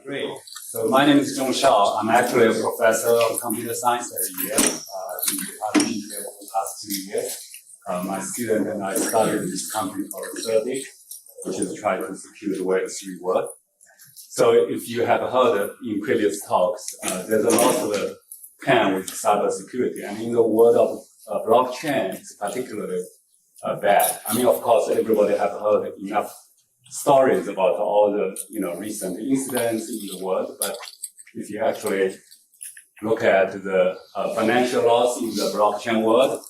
Great. So my name is Zhong Shao. I'm actually a professor of computer science at Yale in the department here for the last 2 years. My student and I started this company called CertiK's, which is trying to secure the Web3 world. So if you have heard in previous talks, there's a lot of pain with cybersecurity, and in the world of blockchain, it's particularly bad. I mean, of course, everybody have heard enough stories about all the recent incidents in the world, but if you actually look at the financial loss in the blockchain world,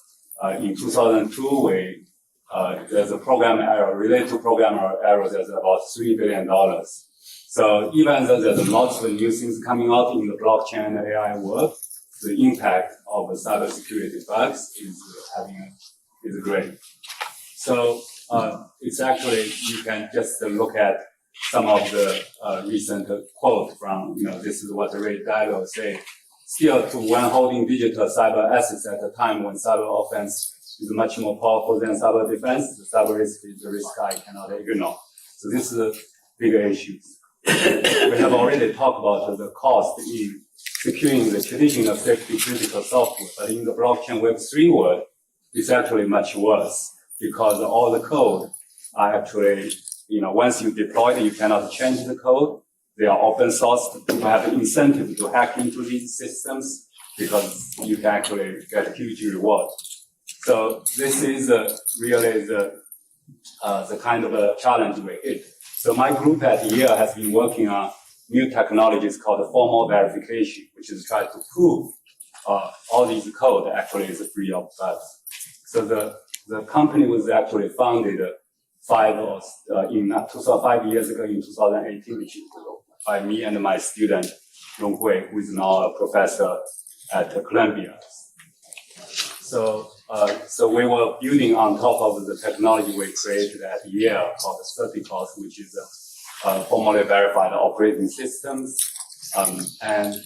in 2002, there's a program error related to program error. There's about $3 billion. So even though there's lots of new things coming out in the blockchain and AI world, the impact of the cybersecurity bugs is great. So it's actually, you can just look at some of the recent quotes from, this is what Ray Dalio said. Still, to one holding digital cyber assets at a time when cyber offense is much more powerful than cyber defense, the cyber risk is a risk I cannot ignore. So this is a bigger issue. We have already talked about the cost in securing the traditional safety critical software, but in the blockchain Web3 world, it's actually much worse because all the code are actually, once you deploy it, you cannot change the code. They are open source. People have an incentive to hack into these systems because you can actually get a huge reward. So this is really the kind of a challenge we hit. So my group at Yale has been working on new technologies called formal verification, which is trying to prove all these code actually is free of bugs. So the company was actually founded 5 years ago in 2018, which is by me and my student, Rong Hui, who is now a professor at Columbia. So we were building on top of the technology we created at Yale called CertiK's, which is formally verified operating systems. And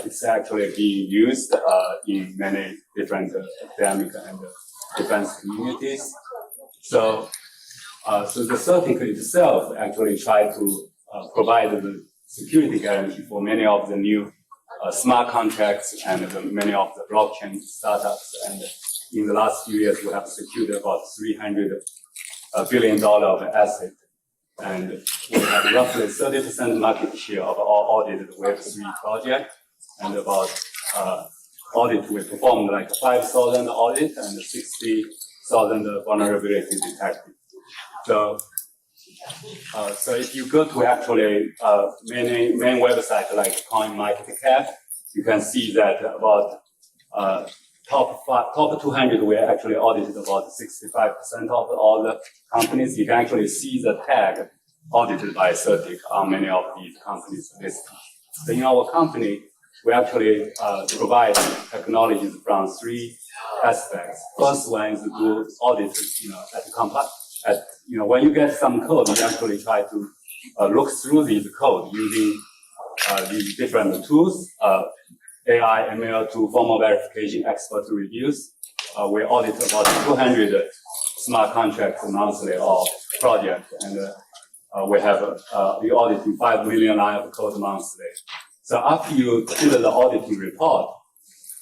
it's actually being used in many different academic and defense communities. So the CertiK itself actually tried to provide the security guarantee for many of the new smart contracts and many of the blockchain startups. And in the last few years, we have secured about $300 billion of asset. And we have roughly 30% market share of all audited Web3 projects. And about audit, we performed like 5,000 audits and 60,000 vulnerability detected. So if you go to actually main website like CoinMarketCap, you can see that about top 200 we actually audited about 65% of all the companies. You can actually see the tag audited by CertiK on many of these companies listed. So in our company, we actually provide technologies from 3 aspects. First one is to do audit, when you get some code, you actually try to look through these code using these different tools, AI, ML to formal verification, expert reviews. We audit about 200 smart contracts monthly or projects, and we auditing 5 million lines of code monthly. So after you did the auditing report,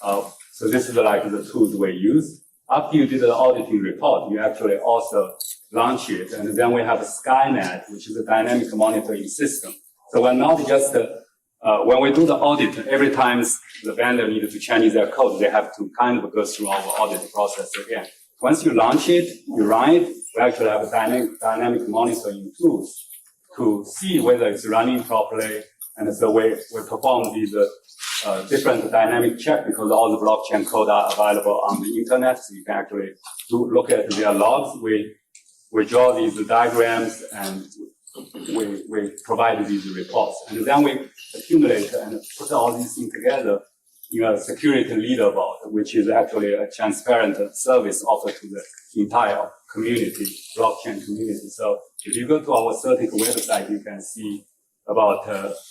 so this is like the tools we use. After you did the auditing report, you actually also launch it, and then we have a Skynet, which is a dynamic monitoring system. So we're not just when we do the audit, every time the vendor needs to change their code, they have to kind of go through our audit process again. Once you launch it, you run it, we actually have a dynamic monitoring tools to see whether it's running properly. And so we perform these different dynamic check because all the blockchain code are available on the internet. So you can actually look at their logs. We draw these diagrams and we provide these reports. And then we accumulate and put all these things together in a security leaderboard, which is actually a transparent service offered to the entire community, blockchain community. So if you go to our CertiK website, you can see about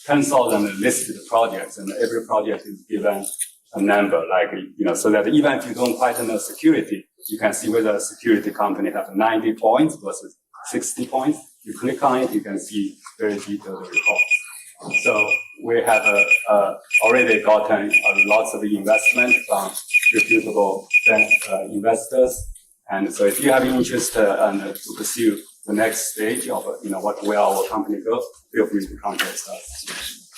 10,000 listed projects, and every project is given a number, so that even if you don't quite know security, you can see whether a security company has 90 points versus 60 points. You click on it, you can see very detailed reports. So we have already gotten lots of investment from reputable investors. And so if you have interest to pursue the next stage of where our company goes, feel free to contact us.